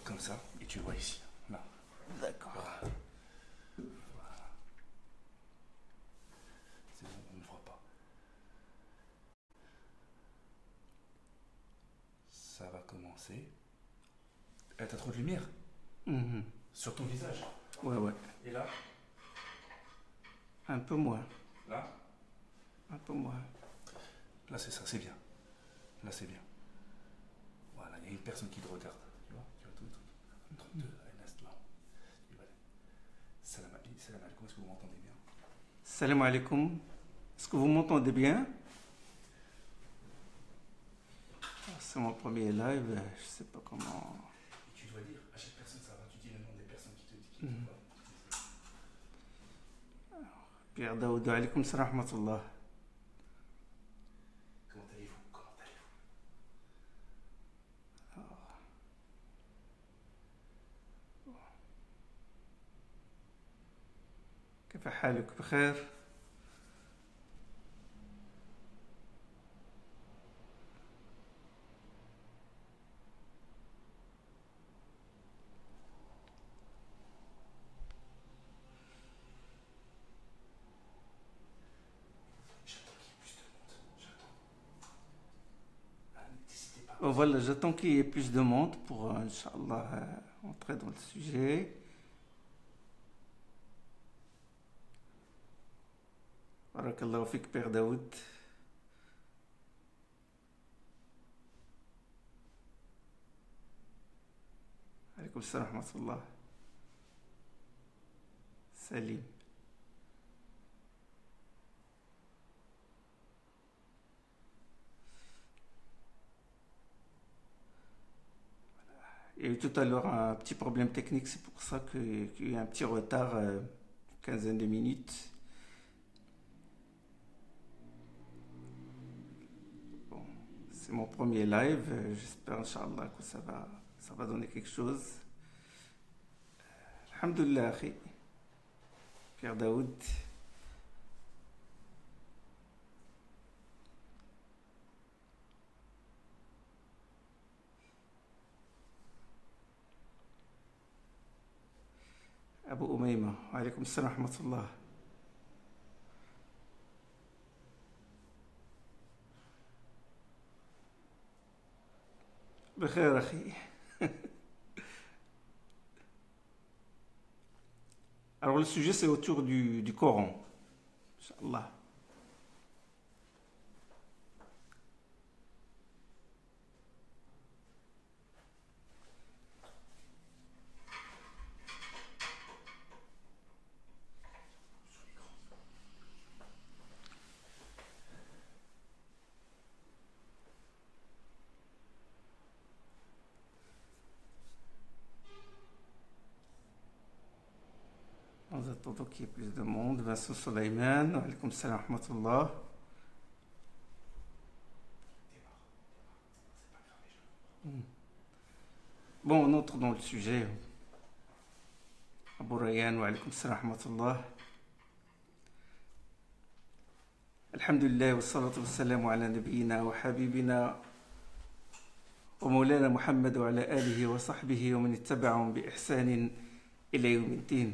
comme ça, et tu vois ici. Là. D'accord. Voilà. Voilà. C'est bon, on ne voit pas. Ça va commencer. Eh, t'as trop de lumière sur ton visage. Ouais. Et là? Un peu moins. Là? Un peu moins. Là, c'est ça, c'est bien. Là, c'est bien. Voilà, il y a une personne qui te regarde. Tu vois tout. 32, un instant. Salam alaikum, est-ce que vous m'entendez bien? Salam alaikum. Est-ce que vous m'entendez bien? C'est mon premier live, je sais pas comment. Et tu dois dire à chaque personne, ça va, tu dis le nom des personnes qui te disent. Pierre Daoud, alaikum salam wa rahmatullah. Comment allez-vous? كيف حالك؟ بخير؟ Voilà, j'attends qu'il y ait plus de monde pour, Inch'Allah, entrer dans le sujet. Barakallahu fik, Père Daoud. Alaykoum salam wa rahmatullah. Salim. Il y a eu tout à l'heure un petit problème technique, c'est pour ça qu'il y a eu un petit retard, une quinzaine de minutes. Bon, c'est mon premier live, j'espère Inch'Allah que ça va donner quelque chose. Alhamdulillah, akhi. Pierre Daoud. Abu Umayma, alaykoum salam wa rahmatullah. Bikhair, akhi. Alors le sujet c'est autour du Coran, Inch'Allah. Nous attendons qu'il y ait plus de monde. Vincent Soleiman, alaykoum salam wa rahmatullah. Bon, on entre dans le sujet. Abu Rayyan, alaykoum salam wa rahmatullah. Alhamdulillah, wa salatu wa salamu ala nabiyyina wa habibina wa maulana Muhammad wa ala alihi wa sahbihi wa man ittaba'ahum bi ihsanin ila yawmiddin.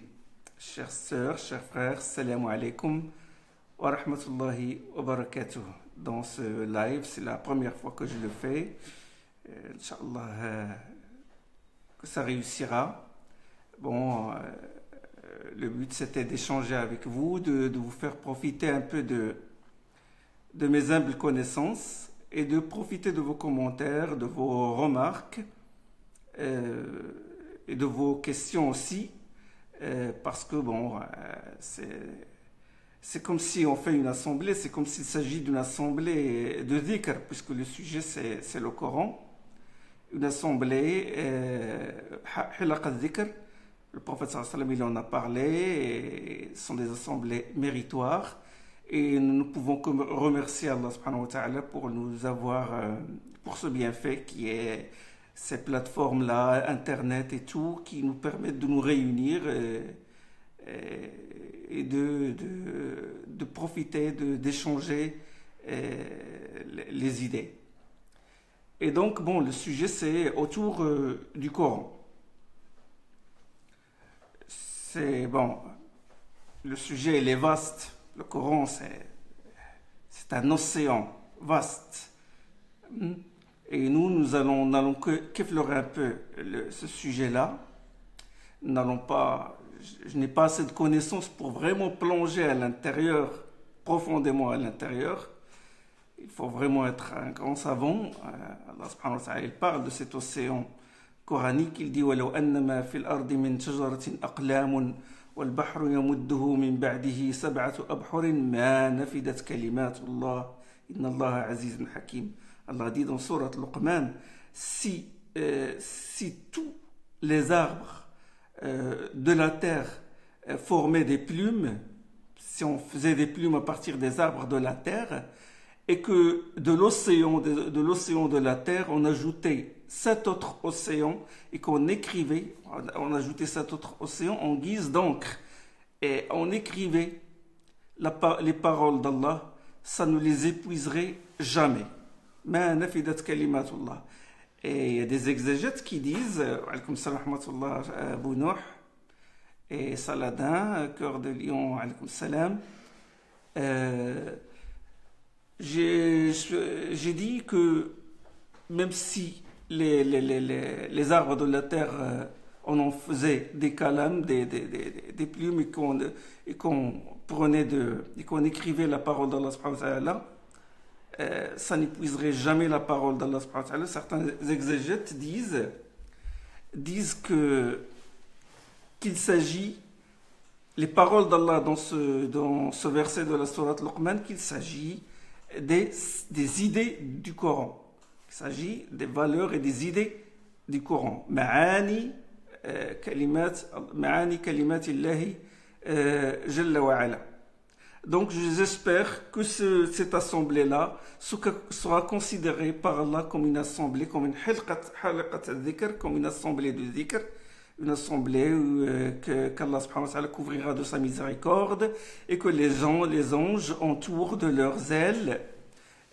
Chères sœurs, chers frères, salam alaikum wa rahmatullahi wa barakatuh. Dans ce live, c'est la première fois que je le fais. Inch'Allah, que ça réussira. Bon, le but c'était d'échanger avec vous, de vous faire profiter un peu de mes humbles connaissances et de profiter de vos commentaires, de vos remarques et de vos questions aussi. Parce que bon, c'est comme si on fait une assemblée, c'est comme s'il s'agit d'une assemblée de dhikr, puisque le sujet c'est le Coran. Une assemblée, hilaq al-dhikr, le prophète sallallahu alayhi wa sallam il en a parlé, et ce sont des assemblées méritoires, et nous ne pouvons que remercier Allah subhanahu wa ta'ala pour nous avoir, pour ce bienfait qui est ces plateformes-là, Internet et tout, qui nous permettent de nous réunir et de profiter, d'échanger les idées. Et donc, bon, le sujet, c'est autour du Coran. c'est bon, le sujet il est vaste. Le Coran, c'est un océan vaste. Et nous n'allons qu'effleurer un peu ce sujet-là. Je n'ai pas assez de connaissances pour vraiment plonger à l'intérieur, profondément à l'intérieur. Il faut vraiment être un grand savant. Allah subhanahu wa ta'ala, il parle de cet océan coranique. Il dit وَلَوْ أَنَّمَا فِي الْأَرْضِ مِنْ شَجَرَةٍ أَقْلَامٌ وَالْبَحْرُ يَمُدُّهُ مِنْ بَعْدِهِ سَبْعَةُ أَبْحُرٍ مَا نَفِدَتْ كَلِمَاتُ اللَّهِ إِنَّ اللَّهَ عَزِيزٌ حَكِيمٌ. Allah dit dans sourate Luqman, si tous les arbres de la terre formaient des plumes, si on faisait des plumes à partir des arbres de la terre, et que de l'océan de la terre, on ajoutait 7 autres océans, et qu'on écrivait, on ajoutait 7 autres océans en guise d'encre, et on écrivait les paroles d'Allah, ça ne les épuiserait jamais. Ma nafidat kalimatullah. Et il y a des exégètes qui disent, alaykoum salam wa rahmatullah, Abou Nouh et Saladin, Cœur de Lion, alaykoum salam. J'ai dit que même si les arbres de la terre, on en faisait des calams, des plumes, et qu'on écrivait la parole d'Allah subhanahu wa ta'ala, ça n'épuiserait jamais la parole d'Allah subhanahu wa ta'ala. Certains exégètes disent qu'il s'agit, les paroles d'Allah dans ce verset de la sourate Luqman, qu'il s'agit des idées du Coran. Il s'agit des valeurs et des idées du Coran. Ma'ani kalimatillahi jalla wa ala. Donc j'espère que cette assemblée-là sera considérée par Allah comme une assemblée, comme une halqat al-dhikr, comme une assemblée de dhikr, une assemblée qu'Allah subhanahu wa ta'ala couvrira de sa miséricorde, et que les anges entourent de leurs ailes,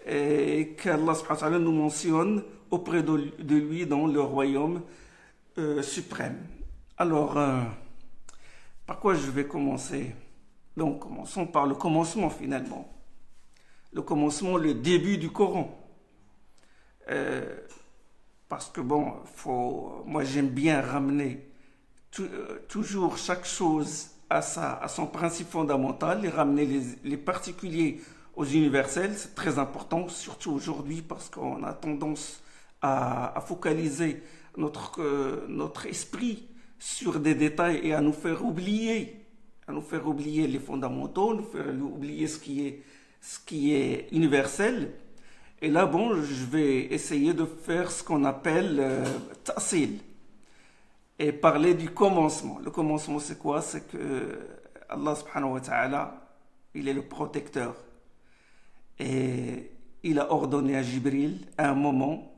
et qu'Allah subhanahu wa ta'ala nous mentionne auprès de lui dans le royaume suprême. Alors, par quoi je vais commencer? Donc, commençons par le commencement finalement. Le commencement, le début du Coran. Parce que bon, moi j'aime bien ramener toujours chaque chose à son principe fondamental, et ramener les particuliers aux universels. C'est très important, surtout aujourd'hui, parce qu'on a tendance à focaliser notre esprit sur des détails et à nous faire oublier les fondamentaux, nous faire oublier ce qui est universel. Et là, bon, je vais essayer de faire ce qu'on appelle ta'sil, et parler du commencement. Le commencement, c'est quoi? C'est que Allah subhanahu wa ta'ala, il est le protecteur. Et il a ordonné à Jibril, à un moment,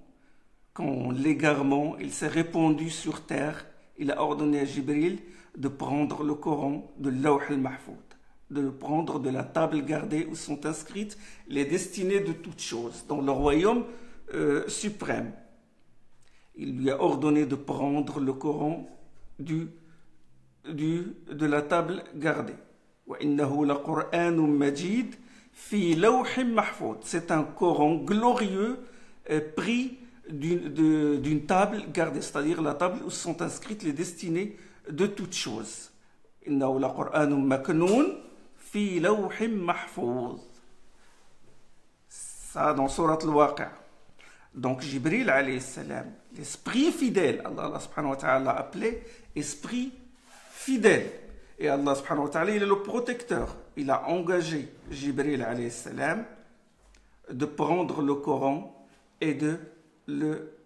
quand l'égarement, il s'est répandu sur terre, il a ordonné à Jibril de prendre le Coran de Lawh al-Mahfoud, de le prendre de la table gardée où sont inscrites les destinées de toutes choses, dans le royaume suprême. Il lui a ordonné de prendre le Coran de la table gardée. وَإِنَّهُ لَقُرْآنٌ مَجِيدٌ فِي لَوْحٍ مَحْفُوظٍ. C'est un Coran glorieux pris d'une table gardée, c'est-à-dire la table où sont inscrites les destinées de toutes choses. إِنَّهُ لَقُرْآنٌ مَكْنُونٌ فِي لَوْحٍ مَحْفُوظٍ. Ça dans Sourate al-Waqi'. Donc Jibril alayhi salam, l'esprit fidèle, Allah subhanahu wa ta'ala l'a appelé esprit fidèle. Et Allah subhanahu wa ta'ala, il est le protecteur. Il a engagé Jibril alayhi salam de prendre le Coran et de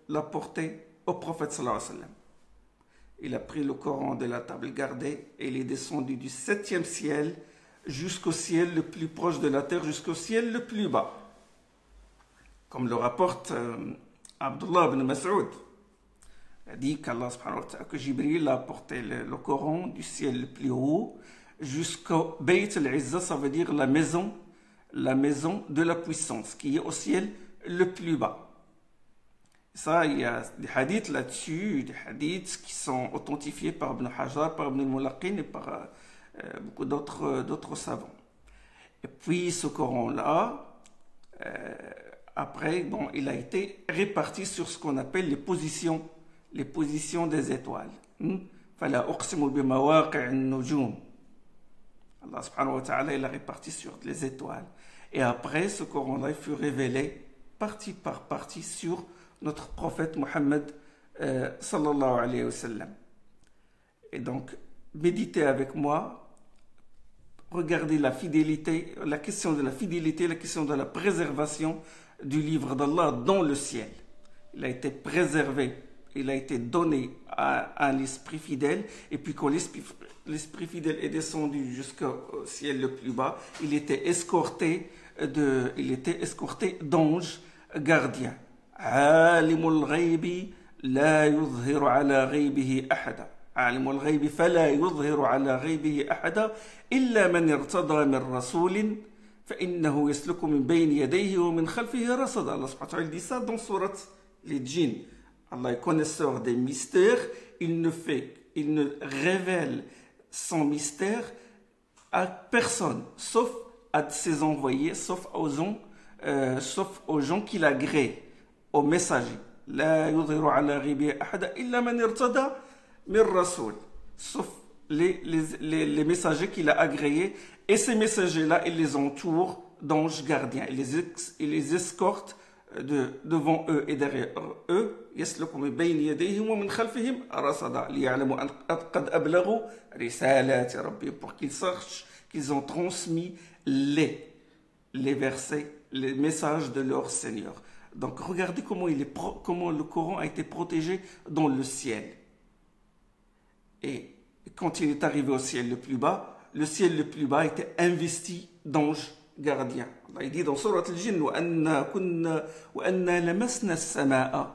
l'apporter au prophète sallallahu alayhi wa sallam. Il a pris le Coran de la table gardée et il est descendu du 7e ciel jusqu'au ciel le plus proche de la terre, jusqu'au ciel le plus bas. Comme le rapporte Abdullah ibn Mas'ud. Il a dit qu'Allah subhanahu wa ta'ala, que Jibril a apporté le Coran du ciel le plus haut jusqu'au Bayt al-Izza, ça veut dire la maison de la puissance, qui est au ciel le plus bas. Ça, il y a des hadiths là-dessus, des hadiths qui sont authentifiés par Ibn Hajar, par Ibn al-Mulaqin et par beaucoup d'autres savants. Et puis ce Coran-là, après, bon, il a été réparti sur ce qu'on appelle les positions des étoiles. Fala uqsimu bi mawaqi'in nujum. Allah subhanahu wa ta'ala, il a réparti sur les étoiles. Et après, ce Coran-là, il fut révélé partie par partie sur notre prophète Mohammed sallallahu alayhi wa sallam. Et donc, méditez avec moi, regardez la fidélité, la question de la fidélité, la question de la préservation du livre d'Allah dans le ciel. Il a été préservé, il a été donné à l'esprit fidèle, et puis quand l'esprit fidèle est descendu jusqu'au ciel le plus bas, il était escorté d'anges gardiens. عالم الغيب لا يظهر على غيبه أحدا عالم الغيب فلا يظهر على غيبه أحدا إلا من ارتضى من رسول فإنه يسلك من بين يديه ومن خلفه رصدا. Allah subhanahu wa ta'ala dit ça dans sourate les djinns. Allah est connaisseur des mystères, il ne révèle son mystère à personne, sauf à ses envoyés, sauf aux gens qu'il agrée, aux messagers. لا يظهر على غيبه أحدا إلا من ارتضى من رسول. Sauf les messagers qu'il a agréés. Et ces messagers-là, ils les entourent d'anges gardiens. Ils les escortent devant eux et derrière eux. يسلك من بين يديهم ومن خلفهم رصدا ليعلموا أن قد أبلغوا رسالات ربهم, pour qu'ils sachent qu'ils ont transmis les versets, les messages de leur Seigneur. Donc regardez comment le Coran a été protégé dans le ciel. Et quand il est arrivé au ciel le plus bas, le ciel le plus bas était investi d'anges gardiens. Allah dit dans Sourate al-Jinn وَأَنَّا لَمَسْنَا السَّمَاءَ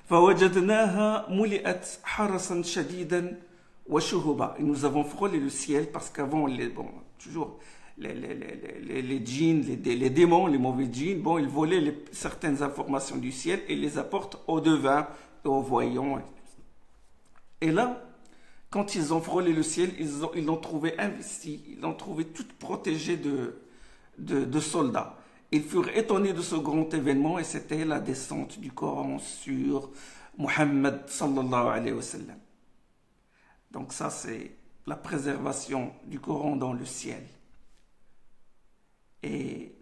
فَوَجَدْنَاهَا مُلِئَتْ حَرَسًا شَدِيدًا وَشُهُبًا. Et nous avons frôlé le ciel parce qu'avant, toujours les djinns, les démons, les mauvais djinns, ils volaient certaines informations du ciel et les apportent aux devins et aux voyants. Et là, quand ils ont frôlé le ciel, ils l'ont trouvé investi, ils l'ont trouvé tout protégé de soldats. Ils furent étonnés de ce grand événement et c'était la descente du Coran sur Muhammad sallallahu alayhi wa sallam. Donc ça, c'est la préservation du Coran dans le ciel. Et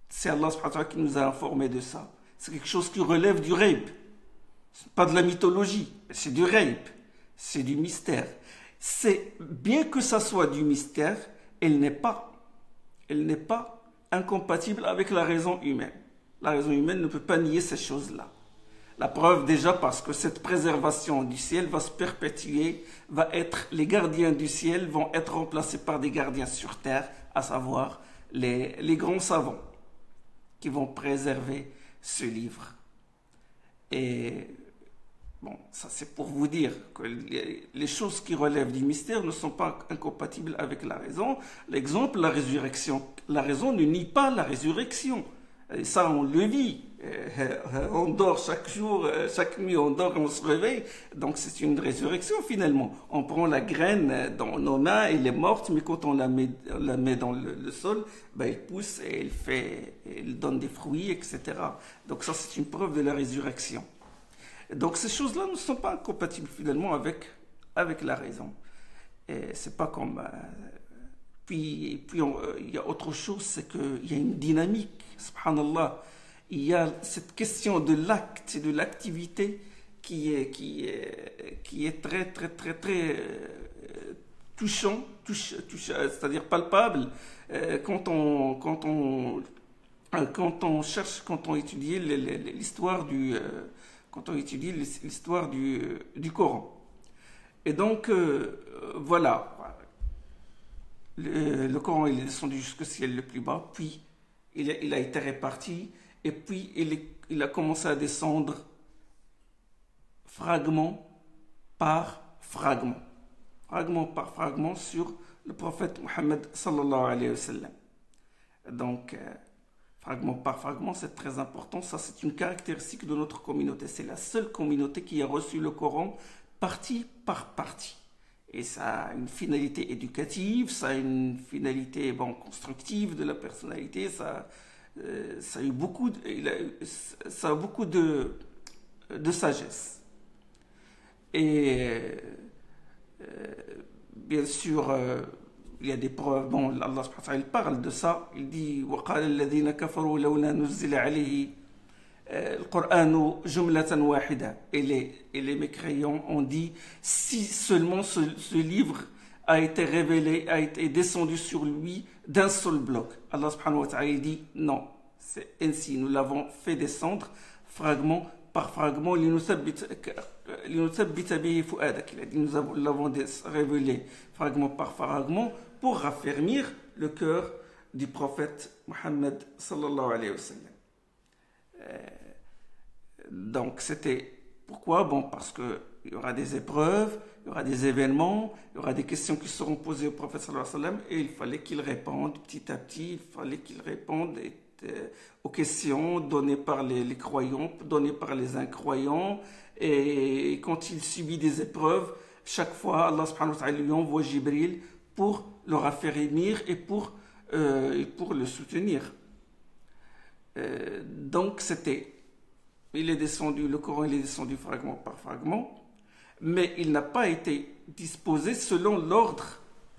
c'est Allah subhanahu wa ta'ala qui nous a informés de ça. C'est quelque chose qui relève du ghaib. C'est pas de la mythologie, c'est du ghaib. C'est du mystère. C'est bien que ça soit du mystère, elle n'est pas incompatible avec la raison humaine. La raison humaine ne peut pas nier ces choses-là. La preuve déjà parce que cette préservation du ciel va se perpétuer, les gardiens du ciel vont être remplacés par des gardiens sur terre, à savoir les grands savants qui vont préserver ce livre. Et bon, ça c'est pour vous dire que les choses qui relèvent du mystère ne sont pas incompatibles avec la raison. L'exemple, la résurrection. La raison ne nie pas la résurrection. Et ça, on le vit. On dort chaque jour, chaque nuit, on dort et on se réveille. Donc c'est une résurrection finalement. On prend la graine dans nos mains, elle est morte, mais quand on la met dans le sol, elle pousse et elle donne des fruits, etc. Donc ça, c'est une preuve de la résurrection. Donc ces choses-là ne sont pas incompatibles finalement avec la raison. Et c'est pas comme... Puis il y a autre chose, c'est qu'il y a une dynamique, subhanallah. Il y a cette question de l'acte et de l'activité qui est très, très, très, très touchant, c'est-à-dire palpable, quand on étudie l'histoire du Coran. Et donc, voilà. Le Coran il est descendu jusqu'au ciel le plus bas, puis il a été réparti, et puis il a commencé à descendre fragment par fragment sur le prophète Mohammed sallallahu alayhi wa sallam. Donc, fragment par fragment, c'est très important. Ça, c'est une caractéristique de notre communauté. C'est la seule communauté qui a reçu le Coran partie par partie. Et ça a une finalité éducative, ça a une finalité constructive de la personnalité, ça a eu beaucoup de sagesse. Et bien sûr, il y a des preuves. Bon, Allah subhanahu wa ta'ala, il parle de ça. Il dit وَقَالَ الَّذِينَ كَفَرُوا لَوْلَا نُزِّلَ عَلَيْهِ الْقُرْآنُ جُمْلَةً وَاحِدَةً. Et les mécréants ont dit, si seulement ce livre a été révélé, a été descendu sur lui d'un seul bloc. Allah subhanahu wa ta'ala dit non, c'est ainsi, nous l'avons fait descendre fragment par fragment. Nous l'avons révélé fragment par fragment pour raffermir le cœur du prophète Mohammed sallallahu alayhi wa sallam. Donc c'était pourquoi? Bon, parce qu'il y aura des épreuves, il y aura des événements, il y aura des questions qui seront posées au prophète sallallahu alayhi wa sallam, et il fallait qu'il réponde petit à petit, il fallait qu'il réponde aux questions données par les croyants, données par les incroyants. Et quand il subit des épreuves, chaque fois Allah subhanahu wa ta'ala lui envoie Jibril pour le raffermir et pour le soutenir. Donc le Coran il est descendu fragment par fragment, mais il n'a pas été disposé selon l'ordre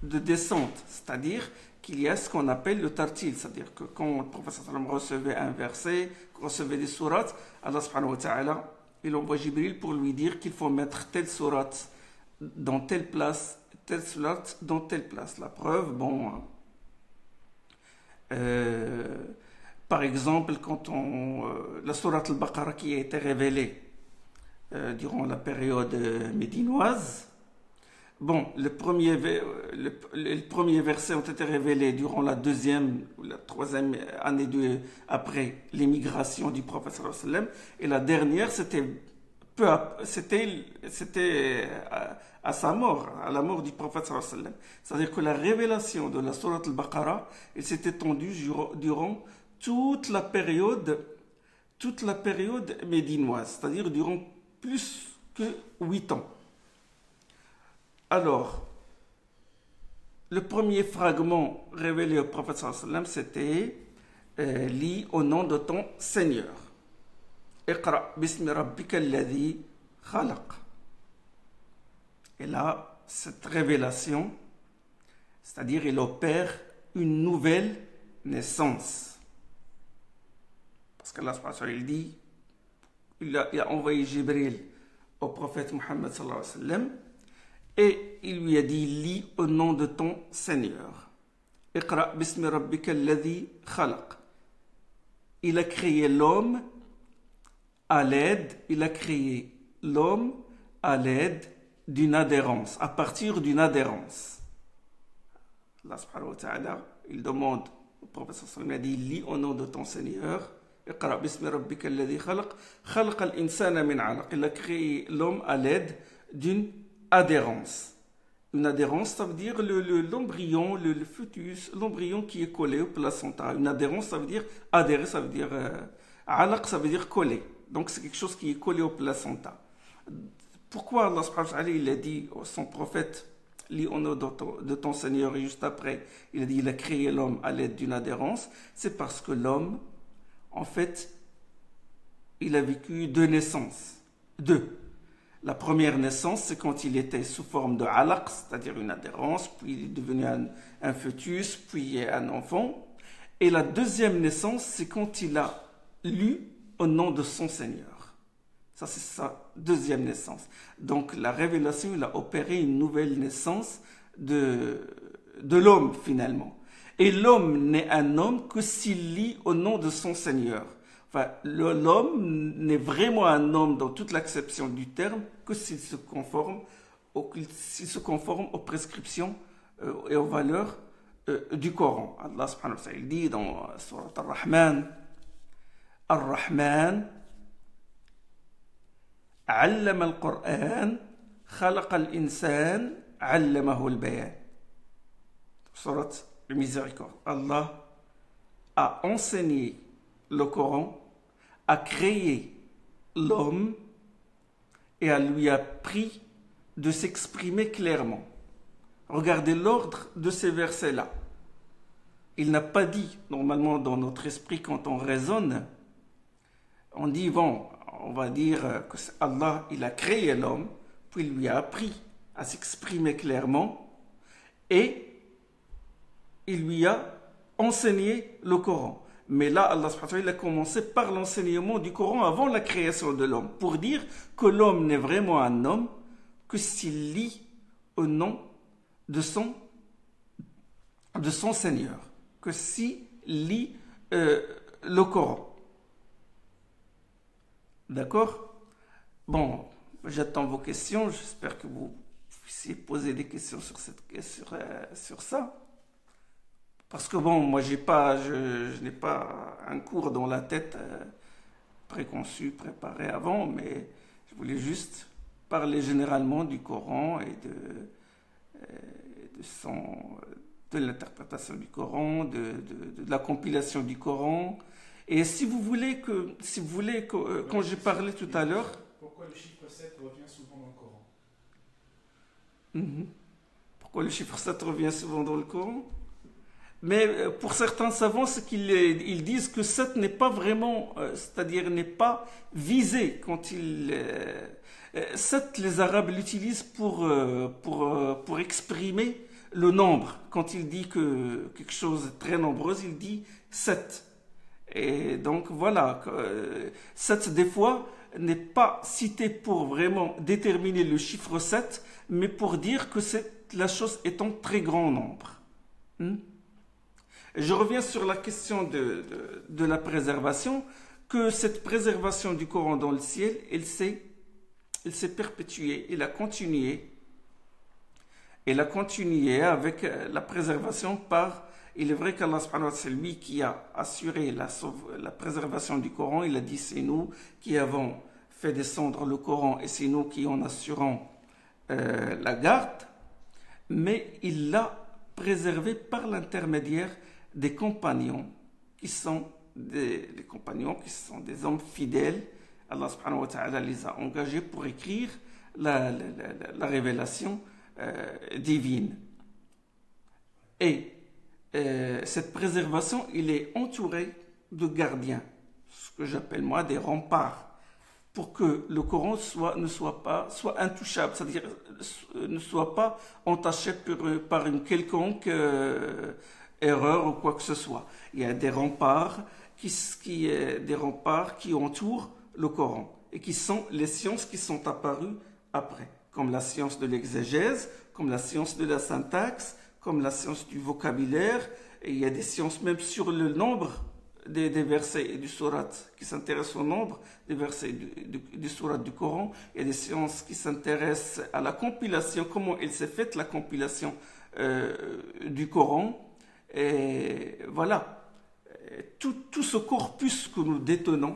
de descente, c'est-à-dire qu'il y a ce qu'on appelle le tartil, c'est-à-dire que quand le prophète sallam recevait un verset, recevait des sourates, Allah subhanahu wa ta'ala, il envoie Jibril pour lui dire qu'il faut mettre telle sourate dans telle place, telle sourate dans telle place. La preuve, par exemple, quand la sourate al-Baqarah qui a été révélée durant la période médinoise, les premiers versets ont été révélés durant la deuxième ou la troisième année après l'émigration du prophète sallallahu alayhi wa sallam, et la dernière c'était à sa mort, à la mort du prophète sallallahu alayhi wa sallam. C'est-à-dire que la révélation de la sourate al-Baqarah, elle s'est étendue durant toute la période médinoise, c'est-à-dire durant plus que 8 ans. Alors, le premier fragment révélé au prophète sallallahu alayhi wa sallam, c'était lis au nom de ton Seigneur. Iqra bismi rabbika alladhi khalaq. Et là, cette révélation, c'est-à-dire il opère une nouvelle naissance. Parce qu'Allah subhanahu wa ta'ala il dit, il a envoyé Jibril au prophète Mohammed sallallahu alayhi wa sallam, et il lui a dit, lis au nom de ton Seigneur. Iqra bismi rabbika alladhi khalaq. Il a créé l'homme à l'aide d'une adhérence, à partir d'une adhérence. Allah subhanahu wa ta'ala, il demande au prophète sallallahu alayhi wa sallam, il dit, lis au nom de ton Seigneur. Iqra bismi rabbika alladhi khalaq. Khalaq al-insana min 'alaq. Il a créé l'homme à l'aide d'une adhérence. Une adhérence, ça veut dire l'embryon, le fœtus, l'embryon qui est collé au placenta. Une adhérence, ça veut dire adhérer, ça veut dire alaq, ça veut dire coller. Donc c'est quelque chose qui est collé au placenta. Pourquoi Allah subhanahu wa ta'ala il a dit à son prophète, lis au nom de ton Seigneur, et juste après il a dit il a créé l'homme à l'aide d'une adhérence? C'est parce que l'homme, en fait, il a vécu 2 naissances. 2. La première naissance, c'est quand il était sous forme de alaq, c'est-à-dire une adhérence, puis il est devenu un fœtus, puis un enfant. Et la deuxième naissance, c'est quand il a lu au nom de son Seigneur. Ça, c'est sa deuxième naissance. Donc, la révélation, il a opéré une nouvelle naissance de l'homme, finalement. Et l'homme n'est un homme que s'il lit au nom de son Seigneur. Enfin, l'homme n'est vraiment un homme dans toute l'acception du terme que s'il se conforme aux prescriptions et aux valeurs du Coran. Allah subhanahu wa ta'ala dit dans Surat Ar-Rahman, Ar-Rahman, علم القرآن خلق الإنسان علمه البيان. Surat le Miséricorde. Allah a enseigné le Coran, a créé l'homme et lui a appris de s'exprimer clairement. Regardez l'ordre de ces versets-là. Il n'a pas dit, normalement dans notre esprit quand on raisonne, on dit, bon, on va dire que Allah, il a créé l'homme, puis il lui a appris à s'exprimer clairement et il lui a enseigné le Coran. Mais là, Allah subhanahu wa ta'ala, il a commencé par l'enseignement du Coran avant la création de l'homme, pour dire que l'homme n'est vraiment un homme que s'il lit au nom de son Seigneur, que s'il lit le Coran. D'accord? Bon, j'attends vos questions, j'espère que vous puissiez poser des questions sur ça. Parce que bon, moi je n'ai pas un cours dans la tête préconçu, préparé avant, mais je voulais juste parler généralement du Coran et de l'interprétation du Coran, de la compilation du Coran. Et si vous voulez quand j'ai parlé tout à l'heure... Pourquoi le chiffre 7 revient souvent dans le Coran? Pourquoi le chiffre 7 revient souvent dans le Coran? Mais pour certains savants, ils disent que 7 n'est pas vraiment, c'est-à-dire n'est pas visé quand 7, les Arabes l'utilisent pour exprimer le nombre. Quand il dit que quelque chose est très nombreux, il dit 7. Et donc voilà, 7 des fois n'est pas cité pour vraiment déterminer le chiffre 7, mais pour dire que la chose est en très grand nombre. Je reviens sur la question de la préservation, que cette préservation du Coran dans le ciel, elle s'est perpétuée, elle a continué avec la préservation par... Il est vrai qu'Allah subhanahu wa ta'ala, c'est lui qui a assuré la préservation du Coran. Il a dit, c'est nous qui avons fait descendre le Coran et c'est nous qui en assurons la garde. Mais il l'a préservé par l'intermédiaire des compagnons qui sont des hommes fidèles. Allah subhanahu wa ta'ala les a engagés pour écrire la révélation divine. Et cette préservation, il est entouré de gardiens, ce que j'appelle moi des remparts, pour que le Coran soit intouchable, c'est-à-dire ne soit pas entaché par une quelconque erreur ou quoi que ce soit. Il y a des remparts qui entourent le Coran et qui sont les sciences qui sont apparues après, comme la science de l'exégèse, comme la science de la syntaxe, comme la science du vocabulaire, et il y a des sciences même sur le nombre des versets et du surat qui s'intéressent au nombre des versets du surat du Coran. Il y a des sciences qui s'intéressent à la compilation, comment il s'est faite la compilation du Coran. Et voilà, tout ce corpus que nous détenons,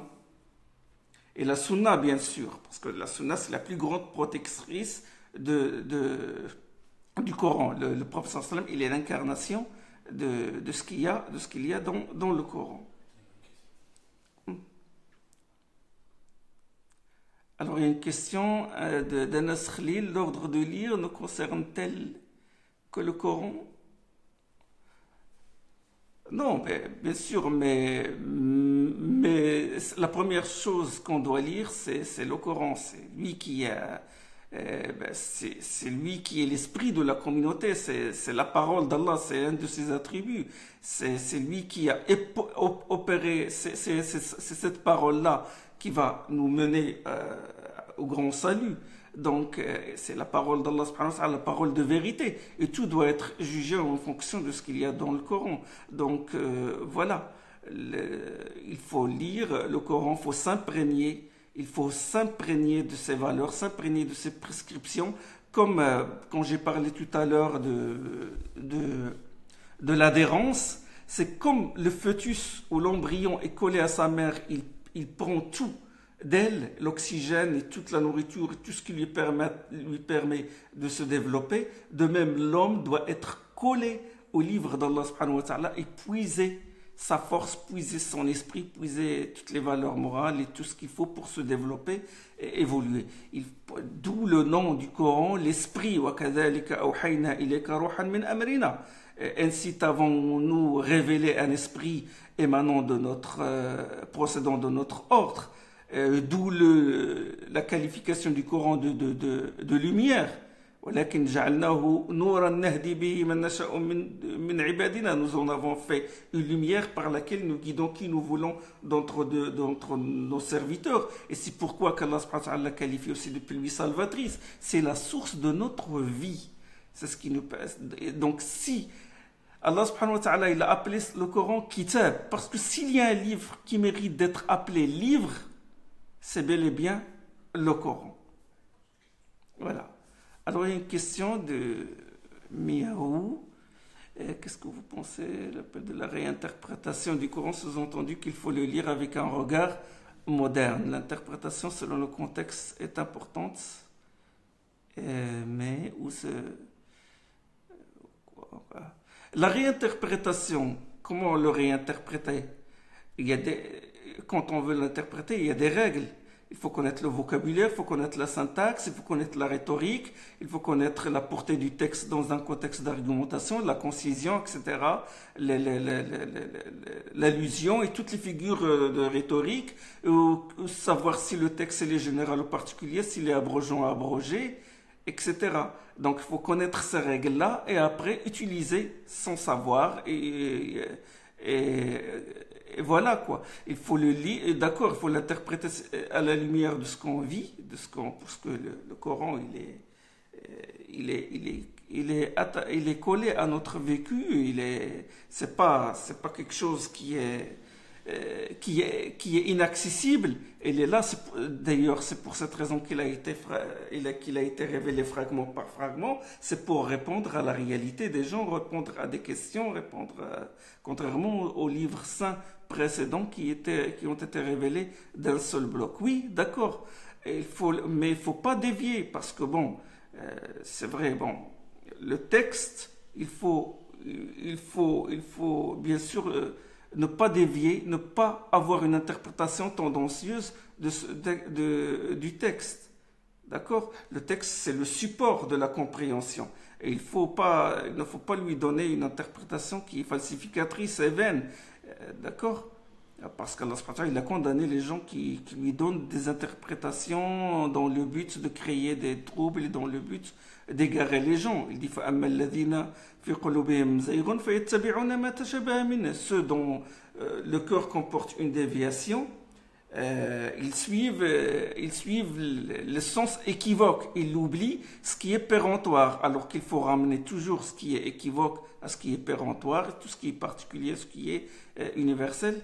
et la sunna bien sûr, parce que la sunna c'est la plus grande protectrice du Coran. Le prophète sallallahu alayhi wa sallam, il est l'incarnation de ce qu'il y a dans le Coran. Alors il y a une question d'Anas Khalil, l'ordre de lire ne concerne-t-elle que le Coran? Non, bien sûr, mais la première chose qu'on doit lire, c'est le Coran. C'est lui qui c'est lui qui est l'esprit de la communauté, c'est la parole d'Allah, c'est un de ses attributs. C'est lui qui a opéré, c'est cette parole-là qui va nous mener au grand salut. Donc, c'est la parole d'Allah, la parole de vérité. Et tout doit être jugé en fonction de ce qu'il y a dans le Coran. Donc, voilà. Il faut lire le Coran, il faut s'imprégner. Il faut s'imprégner de ses valeurs, s'imprégner de ses prescriptions. Comme quand j'ai parlé tout à l'heure de l'adhérence, c'est comme le fœtus ou l'embryon est collé à sa mère, il prend tout d'elle, l'oxygène et toute la nourriture, tout ce qui lui permet de se développer. De même, l'homme doit être collé au livre d'Allah subhanahu wa ta'ala et puiser sa force, puiser son esprit, puiser toutes les valeurs morales et tout ce qu'il faut pour se développer et évoluer. D'où le nom du Coran, l'esprit. وَكَذَلِكَ أَوْحَيْنَا إِلَيْكَ رُوحًا مِنْ أَمْرِنَا. Ainsi t'avons-nous révélé un esprit émanant de procédant de notre ordre. D'où la qualification du Coran de lumière. ولكن جعلناه نورا نهدي به من نشاء من عبادنا. Nous en avons fait une lumière par laquelle nous guidons qui nous voulons d'entre nos serviteurs. Et c'est pourquoi qu'Allah subhanahu wa ta'ala l'a qualifié aussi de pluie salvatrice. C'est la source de notre vie. C'est ce qui nous passe. Donc si Allah subhanahu wa ta'ala il a appelé le Coran kitab, parce que s'il y a un livre qui mérite d'être appelé livre, c'est bel et bien le Coran. Voilà. Alors, il y a une question de Miaou. Qu'est-ce que vous pensez de la réinterprétation du Coran, sous-entendu qu'il faut le lire avec un regard moderne. L'interprétation selon le contexte est importante, mais où la réinterprétation, comment le réinterpréter? Quand on veut l'interpréter, il y a des règles. Il faut connaître le vocabulaire, il faut connaître la syntaxe, il faut connaître la rhétorique, il faut connaître la portée du texte dans un contexte d'argumentation, la concision, etc., l'allusion et toutes les figures de rhétorique, ou savoir si le texte est général ou particulier, s'il est abrogeant ou abrogé, etc. Donc il faut connaître ces règles-là et après utiliser son savoir et voilà quoi. Il faut le lire, d'accord, il faut l'interpréter à la lumière de ce qu'on vit, parce que le Coran il est collé à notre vécu. C'est pas quelque chose qui est inaccessible. Il est là. D'ailleurs, c'est pour cette raison qu'il a été révélé fragment par fragment. C'est pour répondre à la réalité des gens, répondre à des questions, contrairement aux livres saints précédents qui ont été révélés d'un seul bloc. Oui, d'accord. Mais il faut pas dévier parce que c'est vrai. Le texte, il faut bien sûr ne pas dévier, ne pas avoir une interprétation tendancieuse du texte. D'accord? Le texte, c'est le support de la compréhension. Et il ne faut pas lui donner une interprétation qui est falsificatrice et vaine. D'accord? Parce qu'Allah il a condamné les gens qui lui donnent des interprétations dans le but de créer des troubles et dans le but d'égarer les gens. Il dit ceux dont le cœur comporte une déviation, ils suivent le sens équivoque. Ils oublient ce qui est péremptoire, alors qu'il faut ramener toujours ce qui est équivoque à ce qui est péremptoire, tout ce qui est particulier, ce qui est universel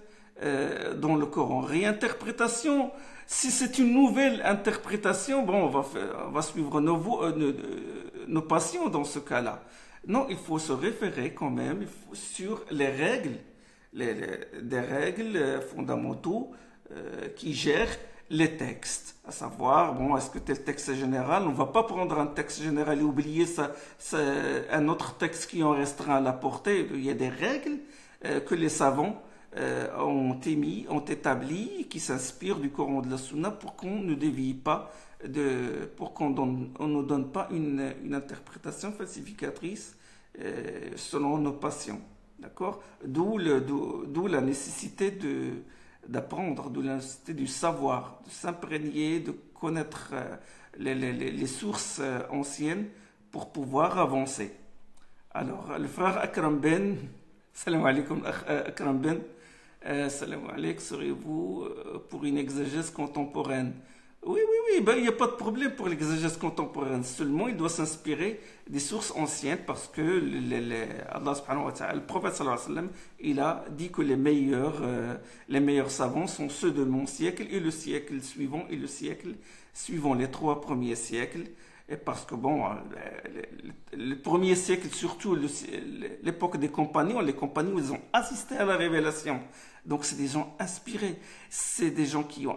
dans le Coran. Réinterprétation, si c'est une nouvelle interprétation, on va suivre nos passions dans ce cas-là. Non, il faut se référer quand même sur les règles, des règles fondamentaux qui gèrent les textes. À savoir, est-ce que tel texte est général? On ne va pas prendre un texte général et oublier un autre texte qui en restreint la portée. Il y a des règles que les savants ont établi, qui s'inspirent du Coran de la Sunna pour qu'on ne dévie pas, pour qu'on ne donne pas une interprétation falsificatrice selon nos passions. D'accord? D'où la nécessité d'apprendre, d'où la nécessité du savoir, de s'imprégner, de connaître les sources anciennes pour pouvoir avancer. Alors, le frère Akram Ben, salam alaikum Akram Ben, salam alaikum, serez-vous pour une exégèse contemporaine? Oui, il n'y a pas de problème pour l'exégèse contemporaine. Seulement, il doit s'inspirer des sources anciennes parce que Allah subhanahu wa ta'ala, le prophète sallallahu alayhi wa sallam, il a dit que les meilleurs savants sont ceux de mon siècle et le siècle suivant et le siècle suivant, les 3 premiers siècles. Et parce que le premier siècle, surtout l'époque des compagnons, les compagnons, ils ont assisté à la révélation. Donc c'est des gens inspirés, c'est des gens qui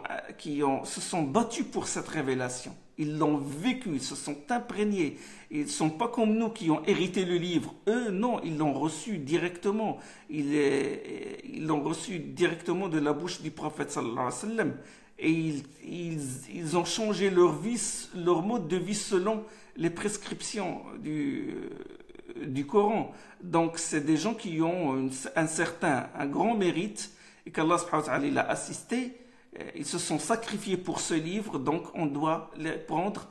se sont battus pour cette révélation. Ils l'ont vécu, ils se sont imprégnés. Ils ne sont pas comme nous qui ont hérité le livre. Eux, non, ils l'ont reçu directement. Ils l'ont reçu directement de la bouche du prophète sallallahu alayhi wa sallam. Et ils ont changé leur vie, leur mode de vie selon les prescriptions du Coran. Donc, c'est des gens qui ont un grand mérite et qu'Allah subhanahu wa ta'ala il a assisté. Ils se sont sacrifiés pour ce livre, donc on doit les prendre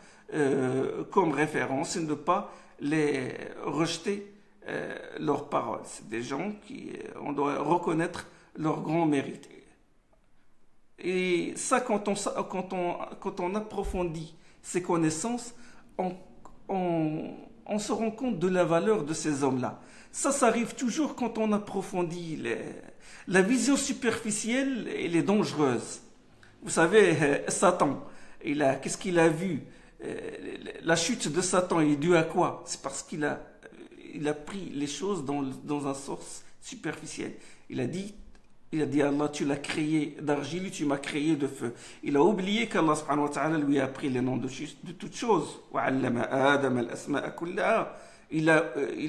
comme référence et ne pas les rejeter leurs paroles. C'est des gens on doit reconnaître leur grand mérite. Et ça, quand on approfondit ces connaissances, on se rend compte de la valeur de ces hommes-là. Ça arrive toujours quand on approfondit la vision superficielle, elle est dangereuse. Vous savez, Satan, qu'est-ce qu'il a vu? La chute de Satan est due à quoi? C'est parce qu'il a pris les choses dans un sens superficiel. Il a dit Allah, tu l'as créé d'argile, tu m'as créé de feu. Il a oublié qu'Allah subhanahu wa ta'ala lui a appris les noms de toutes choses. Il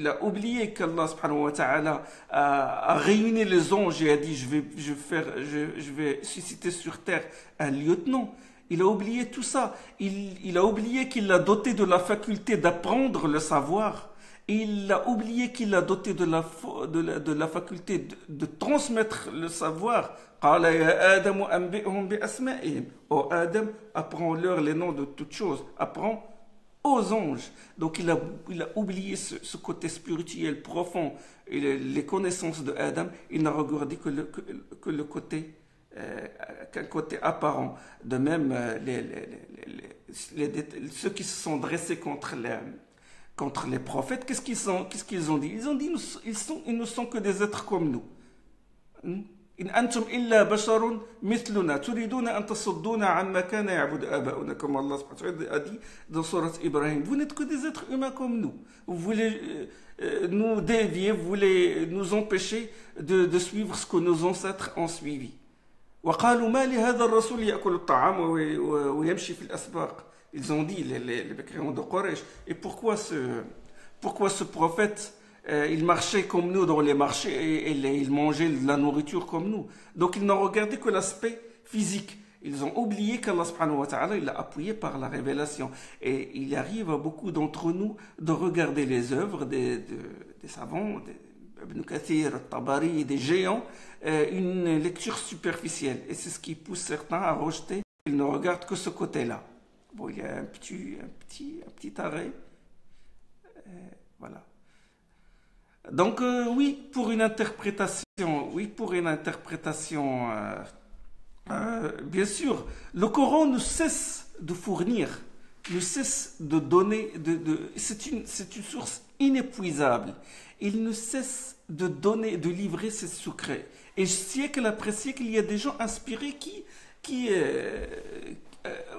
a oublié qu'Allah subhanahu wa ta'ala a réuni les anges et a dit je vais susciter sur terre un lieutenant. Il a oublié tout ça. Il a oublié qu'il l'a doté de la faculté d'apprendre le savoir. Et il a oublié qu'il l'a doté de la faculté de transmettre le savoir. Oh Adam, apprends-leur les noms de toutes choses. Apprends aux anges. Donc il a oublié ce côté spirituel profond et les connaissances de Adam. Il n'a regardé que le côté qu'un côté apparent. De même, ceux qui se sont dressés contre les prophètes, qu'est-ce qu'ils ont dit? Ils ont dit ils ne sont que des êtres comme nous. In antum illa basharun mithluna turiduna an tasadduna amma kana ya'budu aba'una, comme Allah subhanahu wa ta'ala a dit dans Surat Ibrahim. Vous n'êtes que des êtres humains comme nous. Vous voulez nous dévier, vous voulez nous empêcher de suivre ce que nos ancêtres ont suivi. وقالوا ما لهذا الرسول يأكل الطعام ويمشي في الأسواق. Ils ont dit, les créants de Quraysh, et pourquoi ce prophète, il marchait comme nous dans les marchés et il mangeait de la nourriture comme nous. Donc ils n'ont regardé que l'aspect physique. Ils ont oublié qu'Allah subhanahu wa ta'ala, il l'a appuyé par la révélation. Et il arrive à beaucoup d'entre nous de regarder les œuvres des savants, Ibn Kathir, Tabari, des géants, une lecture superficielle. Et c'est ce qui pousse certains à rejeter. Ils ne regardent que ce côté-là. Bon, il y a un petit arrêt. Voilà. Donc, oui, pour une interprétation, bien sûr, le Coran ne cesse de fournir, ne cesse de donner, c'est une source inépuisable. Il ne cesse de donner, de livrer ses secrets. Et siècle après siècle, il y a des gens inspirés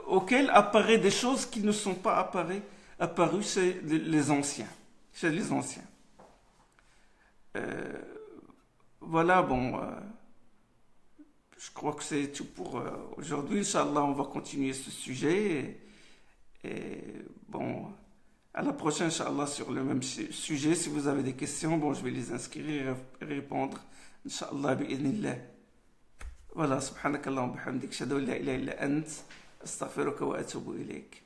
auxquels apparaissent des choses qui ne sont pas apparues chez les anciens. Voilà, bon, je crois que c'est tout pour aujourd'hui. Inch'Allah, on va continuer ce sujet. Et bon, à la prochaine, Inch'Allah, sur le même sujet. Si vous avez des questions, bon, je vais les inscrire et répondre. Inch'Allah, bi'idhnillah. Voilà, subhanakallahumma bihamdik, shadu la ilaha illa ant, astaghfiruka wa atubu ilayk.